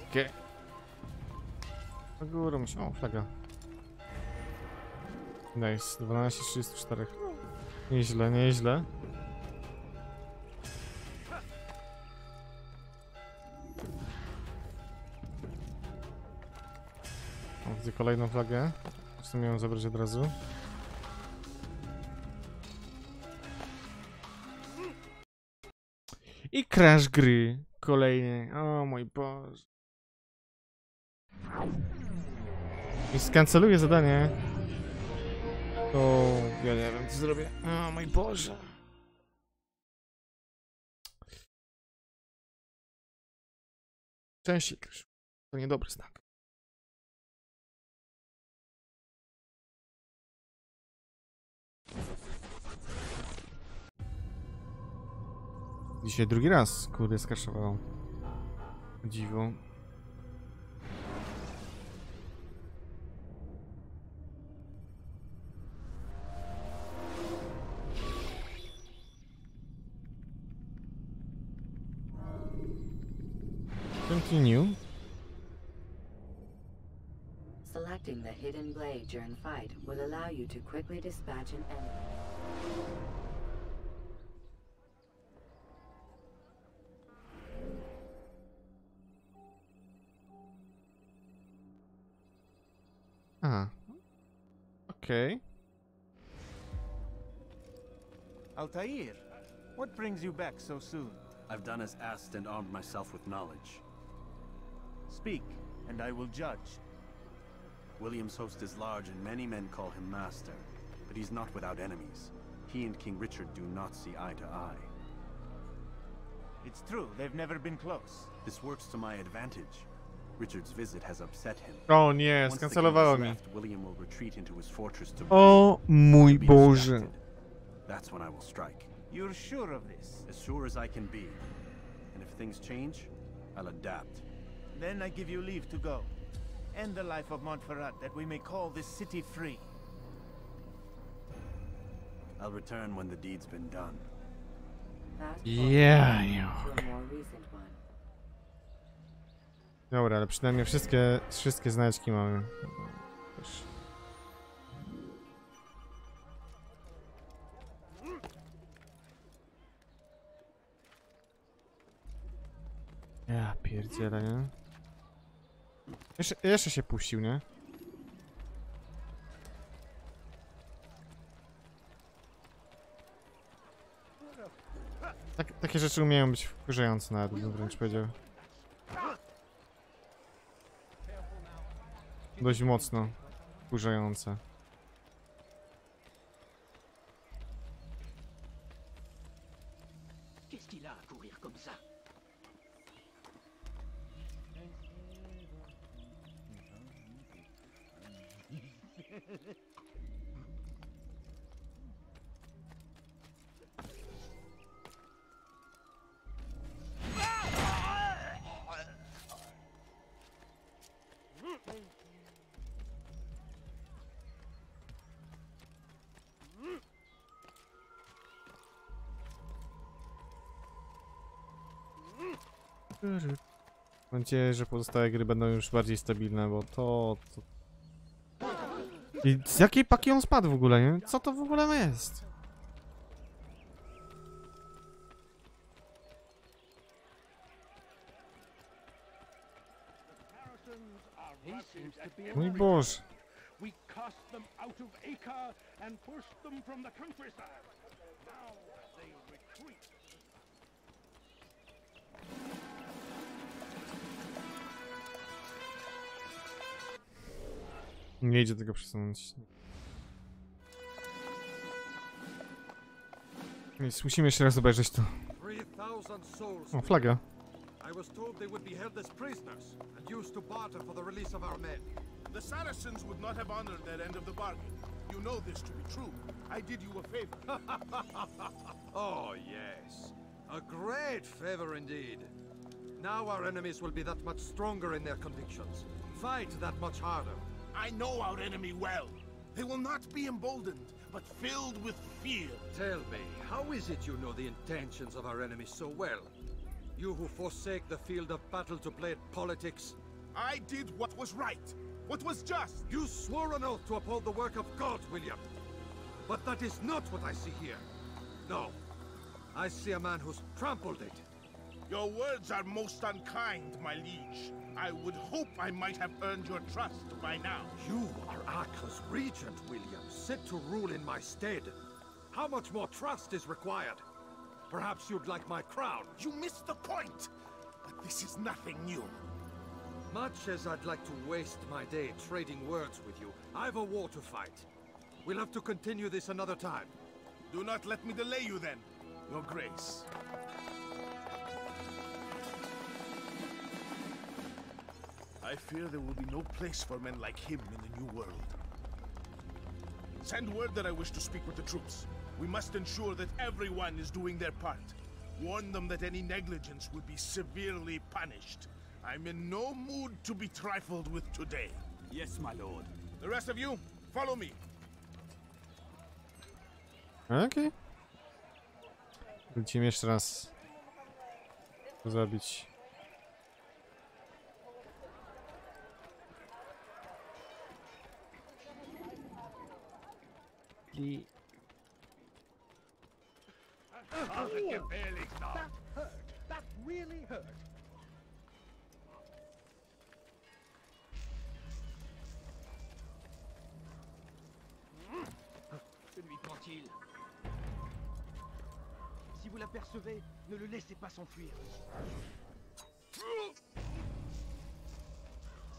Okej. Na górę musimy. O, flaga. Nice. 12:34. Nieźle, nieźle. O, widzę kolejną flagę. Chcę ją zabrać od razu. I crash gry. Kolejny. O mój Boże. I skanceluję zadanie. To ja nie wiem co zrobię. O mój Boże. Częściej crash. To niedobry znak. Dzisiaj drugi raz, kurde, skraszowało. Dziwo. Continue. Selecting the hidden blade during fight will allow you to quickly dispatch an enemy. Okay. Altair, what brings you back so soon? I've done as asked and armed myself with knowledge. Speak, and I will judge. William's host is large and many men call him master, but he's not without enemies. He and King Richard do not see eye to eye. It's true, they've never been close. This works to my advantage. Richard's visit has upset him. O nie, Once the king skancelowało has mi. left, William will retreat into his fortress to O mój be Boże. distracted. That's when I will strike. You're sure of this? As sure as I can be. And if things change, I'll adapt. Then I give you leave to go. End the life of Montferrat, that we may call this city free. I'll return when the deed's been done. Fast Yeah, forward yeah. to a more recent one. Dobra, ale przynajmniej wszystkie znaczki mamy. Też. Ja pierdzielę, nie? Jeszcze się puścił, nie? Takie rzeczy umieją być wkurzające nawet, bym wręcz powiedział. Dość mocno wkurzające. Mam nadzieję, że pozostałe gry będą już bardziej stabilne, bo to... I z jakiej paki on spadł w ogóle, nie? Co to w ogóle jest? Mój Boże. We cast them out of Acre and pushed them from the countryside. Now they retreat. Nie idzie tego przesunąć. Więc musimy jeszcze raz obejrzeć to. 3,000 souls. O, flaga. I was told they would be held as prisoners and used to barter for the release of our men. The Saracens would not have honored their end of the bargain. You know this to be true. I did you a favor. Oh, yes. A great favor indeed. Now our enemies will be that much stronger in their convictions. Fight that much harder. I know our enemy well. They will not be emboldened, but filled with fear. Tell me, how is it you know the intentions of our enemies so well? You who forsake the field of battle to play at politics? I did what was right, what was just. You swore an oath to uphold the work of God, William. But that is not what I see here. No. I see a man who's trampled it. Your words are most unkind, my liege. I would hope I might have earned your trust by now. You are Acre's regent, William, set to rule in my stead. How much more trust is required? Perhaps you'd like my crown. You missed the point. But this is nothing new. Much as I'd like to waste my day trading words with you, I've a war to fight. We'll have to continue this another time. Do not let me delay you then, Your Grace. I fear there will be no place for men like him in the New World. Send word that I wish to speak with the troops. We must ensure that everyone is doing their part. Warn them that any negligence will be severely punished. I'm in no mood to be trifled with today. Yes, my lord. The rest of you, follow me. Okej. Lecimy jeszcze raz. To zabić. I... That really hurt. Ne lui prend-il? Si vous l'apercevez, ne le laissez pas s'enfuir.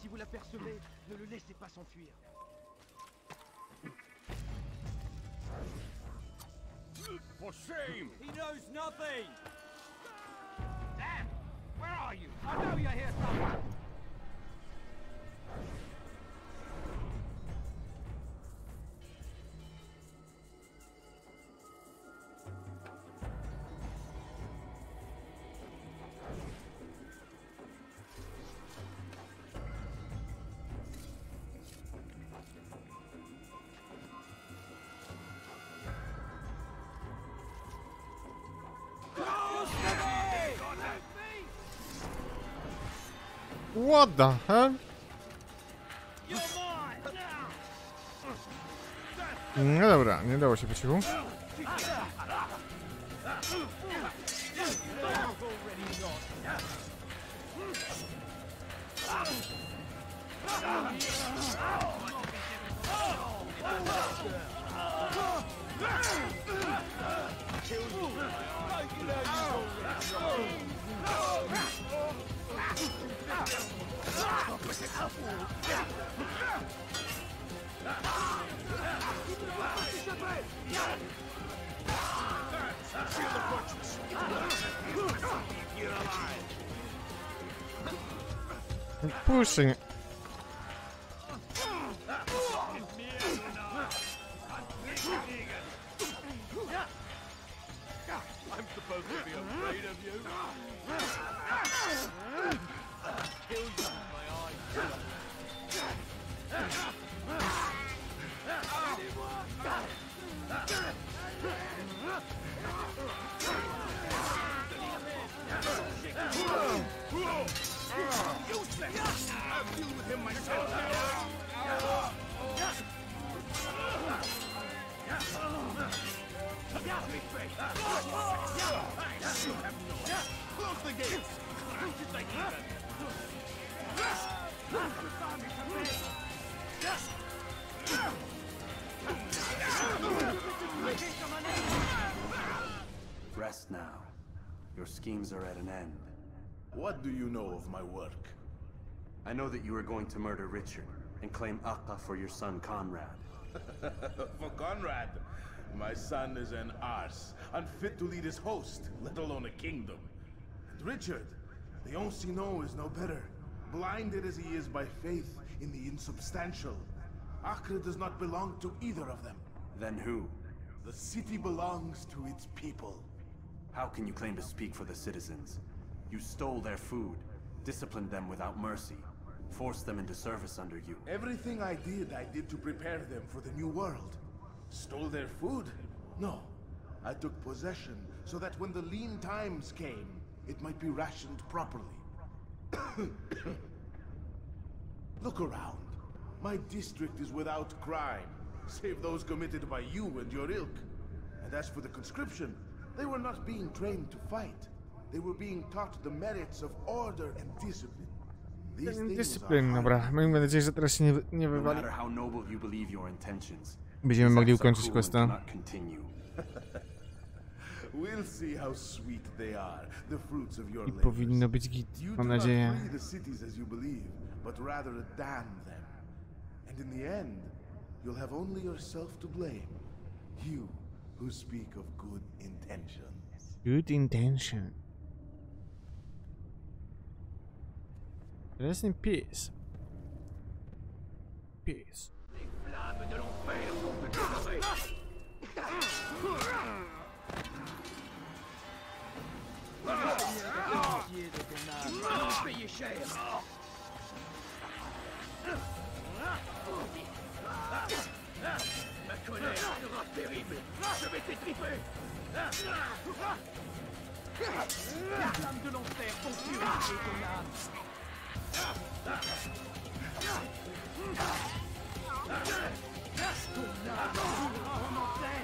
Si vous l'apercevez, ne le laissez pas s'enfuir. For shame! He knows nothing! Dan! Where are you? I know you're here somewhere! What the hell? No dobra, nie dało się po cichu. Pushing. I'm supposed to be afraid of you. Kill you with my eyes. I'll deal with him myself. Close the gates. Rest now. Your schemes are at an end. What do you know of my work? I know that you are going to murder Richard and claim Akka for your son Conrad. For Conrad, My son is an arse, unfit to lead his host, let alone a kingdom. And Richard, the Ancien is no better, blinded as he is by faith in the insubstantial. Acre does not belong to either of them. Then who? The city belongs to its people. How can you claim to speak for the citizens? You stole their food, disciplined them without mercy, forced them into service under you. Everything I did to prepare them for the new world. Stole their food? No. I took possession so that when the lean times came, it might be rationed properly. Look around. My district is without crime, save those committed by you and your ilk. And as for the conscription, they were not being trained to fight. They were being taught the merits of order and discipline. These things Dyscyplin, are dobra. Miejmy nadzieję, że teraz się nie No wywali. matter how noble you believe your intentions, Będziemy mogli these acts are ukończyć cruel and questa. cannot continue. We'll see how sweet they are, the fruits of your I labors. powinno być git, You mam do not nadzieję. free the cities as you believe, but rather damn them. And in the end, you'll have only yourself to blame. You who speak of good intentions. Good intention. Rest in peace. Peace. Ma colère sera terrible. Je vais t'étriper. La flamme de l'enfer pour purifier ton âme. Ton âme brûlera en enfer.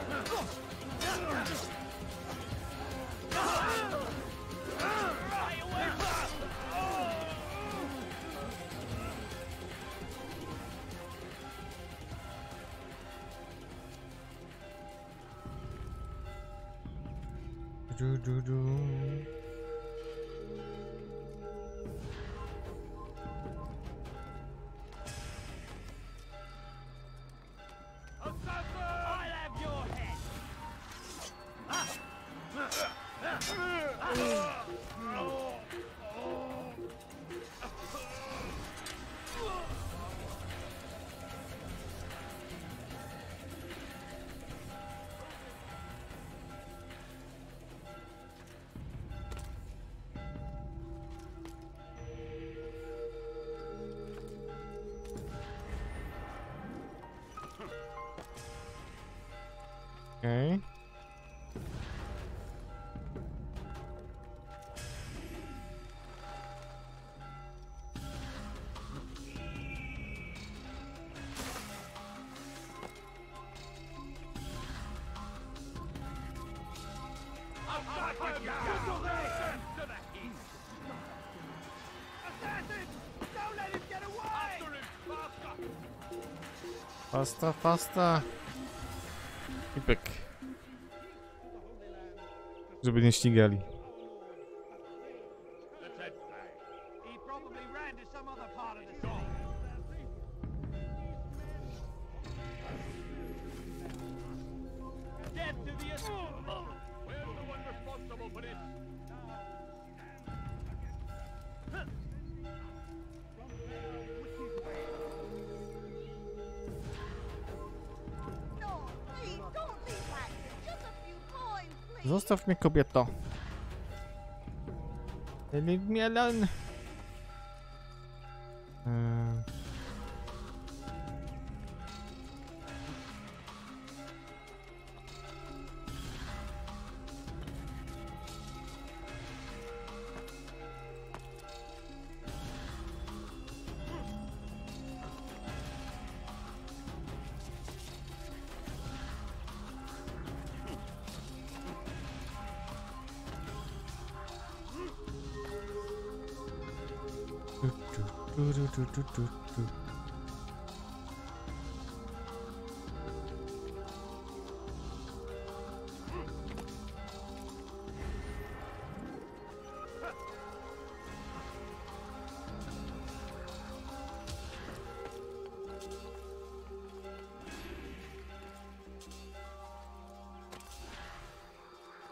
Du. I'll have your head. Okej. Fasta. I pyk. Żeby nie ścigali. He probably ran to some other part of the city. Death to the Where's the one responsible for this? No, please don't leave like this. Just a few coins, please. Zostaw mnie, kobieto. Leave me alone. Du.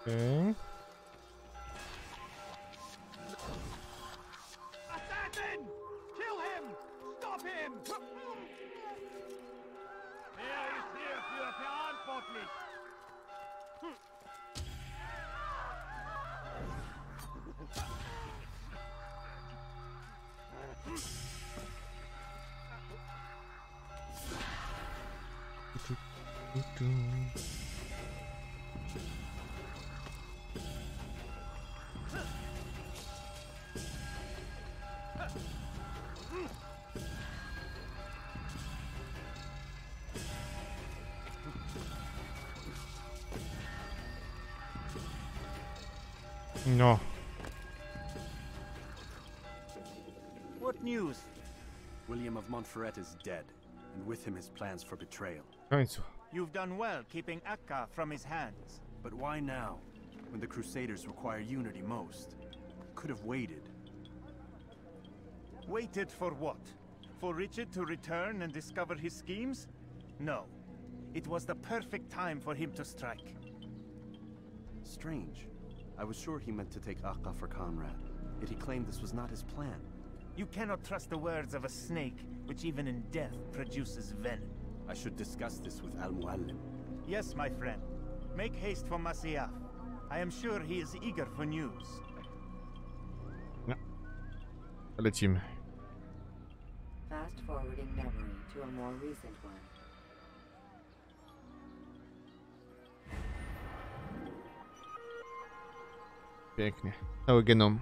Okay. Assassin! Kill him! Stop him! Wer ist hierfür verantwortlich? No. What news? William of Montferrat is dead, and with him his plans for betrayal. W końcu. You've done well keeping Akka from his hands. But why now, when the Crusaders require unity most? Could have waited. Waited for what? For Richard to return and discover his schemes? No. It was the perfect time for him to strike. Strange. I was sure he meant to take Akka for Conrad, yet he claimed this was not his plan. You cannot trust the words of a snake, which even in death produces venom. I should discuss this with Al-Muallim. Yes, my friend. Make haste for Masyaf. I am sure he is eager for news. No. Lecimy. Fast forwarding memory to a more recent one. Pięknie. Cały genom.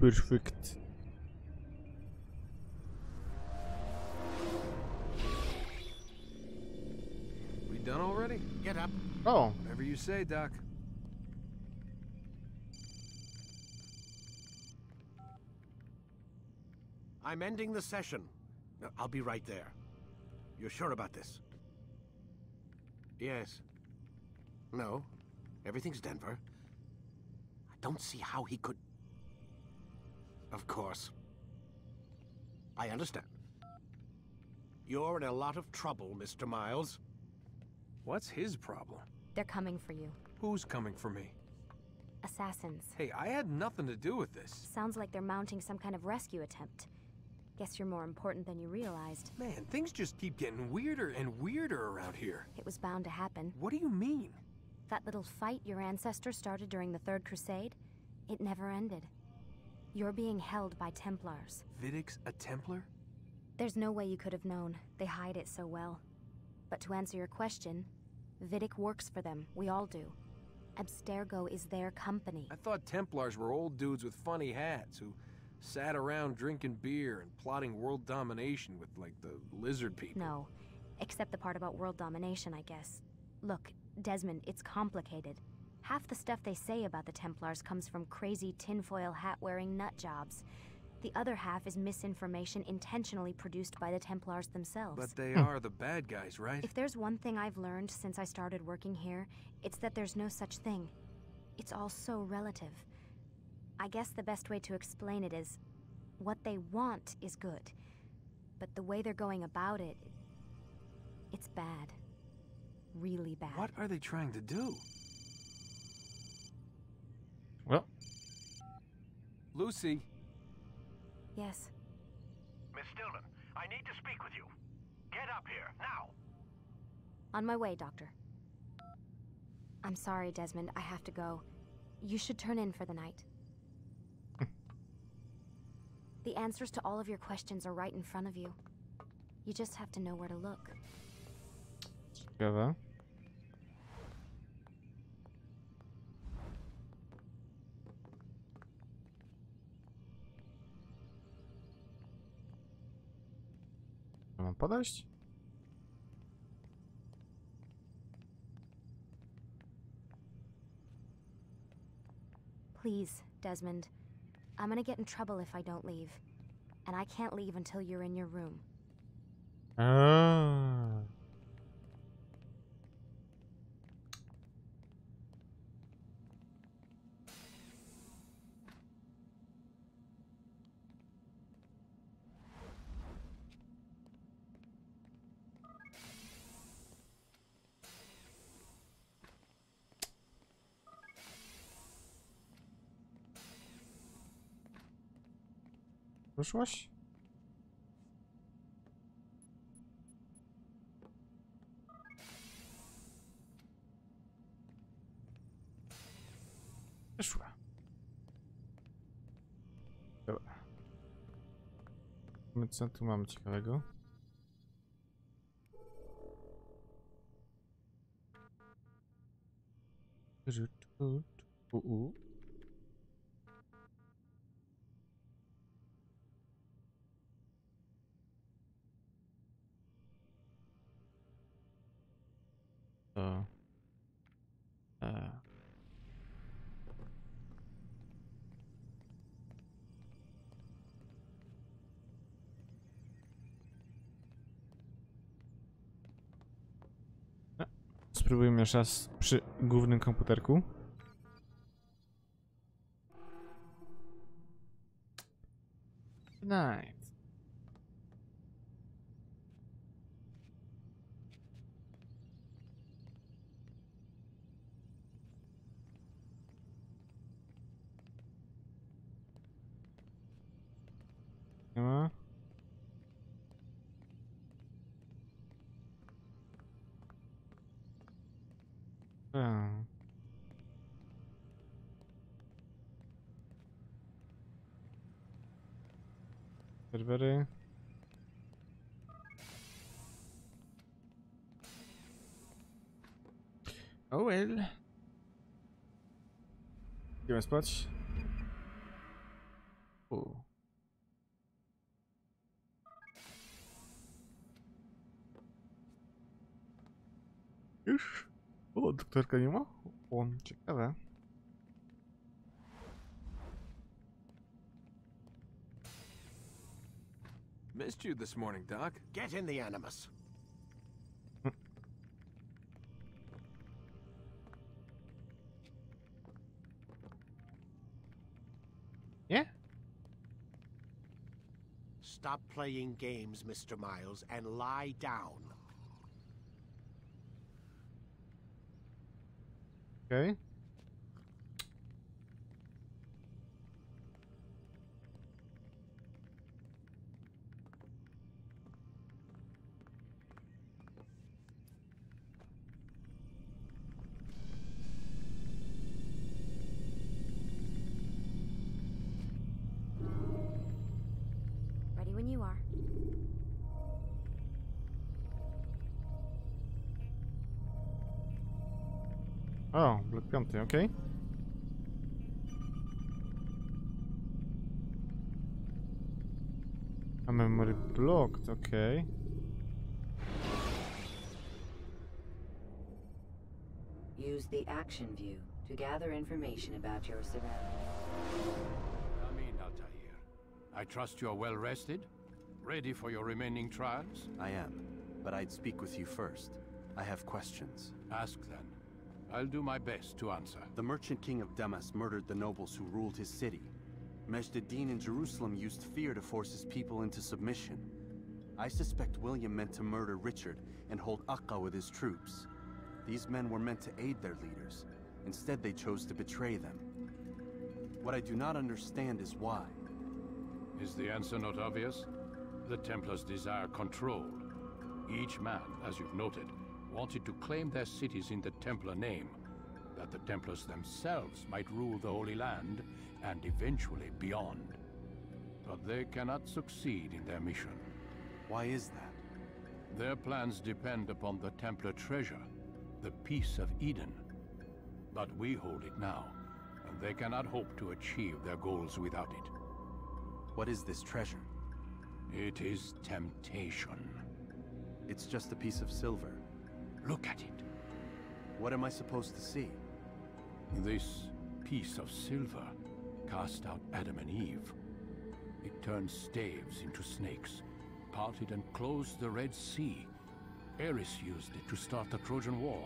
Perfect. We done already? Get up. O! Whatever you say, Doc. I'm ending the session. I'll be right there. You're sure about this? Yes. No. Everything's Denver. I don't see how he could... Of course. I understand. You're in a lot of trouble, Mr. Miles. What's his problem? They're coming for you. Who's coming for me? Assassins. Hey, I had nothing to do with this. Sounds like they're mounting some kind of rescue attempt. Guess you're more important than you realized. Man, things just keep getting weirder and weirder around here. It was bound to happen. What do you mean? That little fight your ancestor started during the Third Crusade, it never ended. You're being held by Templars. Vidic's a Templar? There's no way you could have known. They hide it so well. But to answer your question, Vidic works for them. We all do. Abstergo is their company. I thought Templars were old dudes with funny hats who sat around drinking beer and plotting world domination with, like, the lizard people. No, except the part about world domination, I guess. Look, Desmond, it's complicated. Half the stuff they say about the Templars comes from crazy tinfoil hat-wearing nutjobs. The other half is misinformation intentionally produced by the Templars themselves. But they are the bad guys, right? If there's one thing I've learned since I started working here, it's that there's no such thing. It's all so relative. I guess the best way to explain it is, what they want is good. But the way they're going about it, it's bad. Really bad. What are they trying to do? Well. Lucy. Yes. Miss Stillman, I need to speak with you. Get up here, now! On my way, Doctor. I'm sorry, Desmond. I have to go. You should turn in for the night. The answers to all of your questions are right in front of you. You just have to know where to look. Ciekawe. Mam podejść? Please, Desmond. I'm gonna get in trouble if I don't leave. And I can't leave until you're in your room. Ah. Poszłaś? Wyszła. Dobra. Co tu mamy ciekawego? To. Spróbujmy jeszcze raz przy głównym komputerku. Nice. Nie ma. Serwery. Oh well. Idziemy spać. Już? O, doktorka nie ma? O, ciekawe. Missed you this morning, Doc. Get in the Animus. Yeah? Stop playing games, Mr. Miles, and lie down. Okay. Ready when you are. O, blok 5, okej. A memory blocked, okej. Use the action view to gather information about your surroundings. Amin, Altair. I trust you're well rested? Ready for your remaining trials? I am, but I'd speak with you first. I have questions. Ask then. I'll do my best to answer. The merchant king of Damas murdered the nobles who ruled his city. Majd-ad-Din in Jerusalem used fear to force his people into submission. I suspect William meant to murder Richard and hold Akka with his troops. These men were meant to aid their leaders. Instead, they chose to betray them. What I do not understand is why. Is the answer not obvious? The Templars desire control. Each man, as you've noted, wanted to claim their cities in the Templar name, that the Templars themselves might rule the Holy Land and eventually beyond. But they cannot succeed in their mission. Why is that? Their plans depend upon the Templar treasure, the Peace of Eden. But we hold it now, and they cannot hope to achieve their goals without it. What is this treasure? It is temptation. It's just a piece of silver. Look at it. What am I supposed to see? This piece of silver cast out Adam and Eve. It turned staves into snakes, parted and closed the Red Sea. Eris used it to start the Trojan War,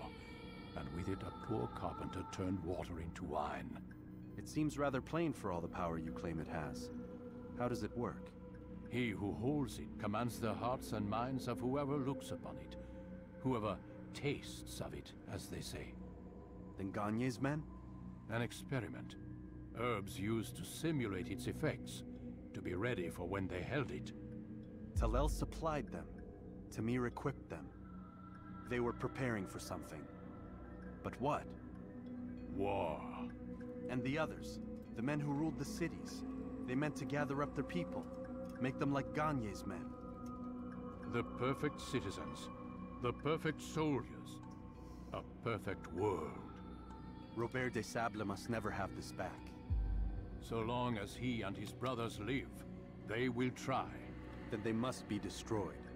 and with it a poor carpenter turned water into wine. It seems rather plain for all the power you claim it has. How does it work? He who holds it commands the hearts and minds of whoever looks upon it, whoever tastes of it, as they say. Then Gagne's men? An experiment. Herbs used to simulate its effects, to to be ready for when they held it. Talel supplied them. Tamir equipped them. They were preparing for something. But what? War. And the others, the men who ruled the cities, they meant to gather up their people, make them like Gagne's men. The perfect citizens, the perfect soldiers, a perfect world. Robert de Sable must never have this back. So long as he and his brothers live, they will try. Then they must be destroyed.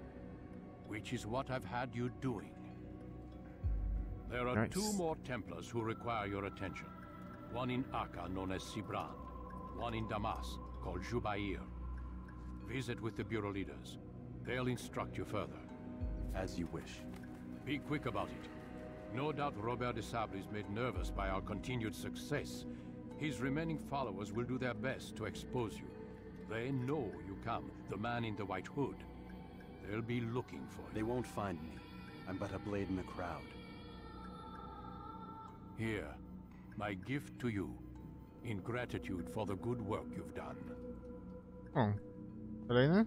Which is what I've had you doing. There are Nice. 2 more Templars who require your attention. One in Akka, known as Sibrand. One in Damas, called Jubair. Visit with the Bureau leaders. They'll instruct you further. As you wish. Be quick about it. No doubt Robert de Sable is made nervous by our continued success. His remaining followers will do their best to expose you. They know you come, the man in the white hood. They'll be looking for you. They won't find me. I'm but a blade in the crowd. Here, my gift to you, in gratitude for the good work you've done. O, kolejny?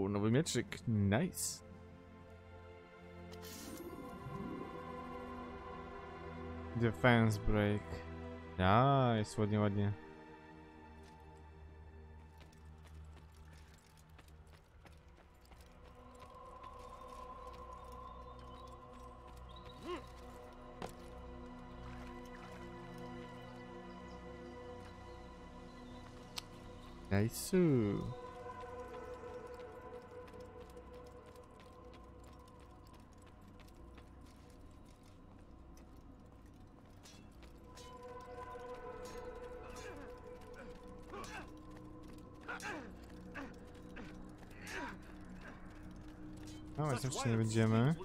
Nowy mieczyk, nice. Defense break. Ja, jest ładnie, ładnie. Nice. No, jeszcze nie będziemy.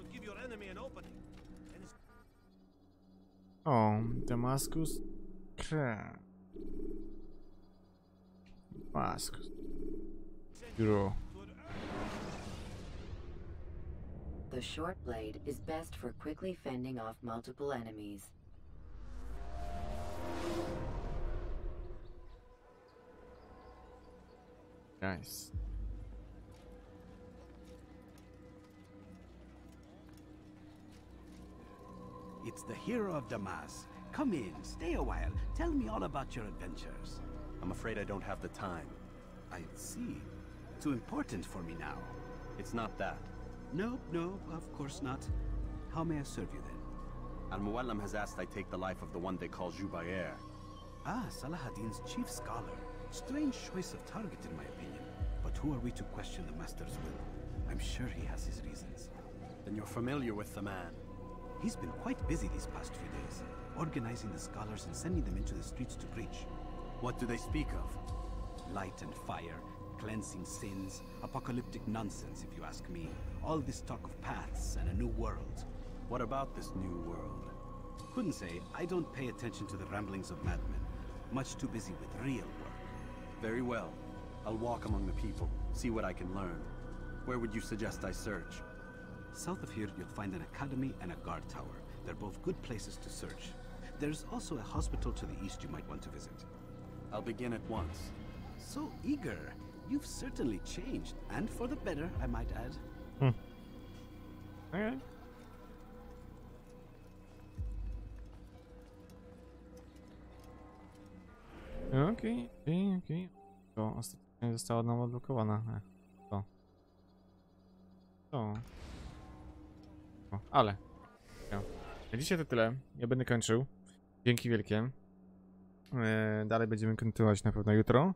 O, Damaskus. Damaskus. Bureau. The short blade is best for quickly fending off multiple enemies. Nice. It's the hero of Damas. Come in, stay a while. Tell me all about your adventures. I'm afraid I don't have the time. I see. Too important for me now. It's not that. No, of course not. How may I serve you then? Al-Muallam has asked I take the life of the one they call Jubair. Ah, Salahadin's chief scholar. Strange choice of target in my opinion. But who are we to question the Master's will? I'm sure he has his reasons. Then you're familiar with the man. He's been quite busy these past few days, organizing the scholars and sending them into the streets to preach. What do they speak of? Light and fire, cleansing sins, apocalyptic nonsense if you ask me. All this talk of paths and a new world. What about this new world? Couldn't say. I don't pay attention to the ramblings of madmen. Much too busy with real work. Very well. I'll walk among the people, see what I can learn. Where would you suggest I search? South of here, you'll find an academy and a guard tower. They're both good places to search. There's also a hospital to the east you might want to visit. I'll begin at once. So eager. You've certainly changed, and for the better, I might add. Alright. Okej. To ostatecznie została nam odblokowana. To. Ale. Na dzisiaj to tyle. Ja będę kończył. Dzięki wielkie. Dalej będziemy kontynuować na pewno jutro.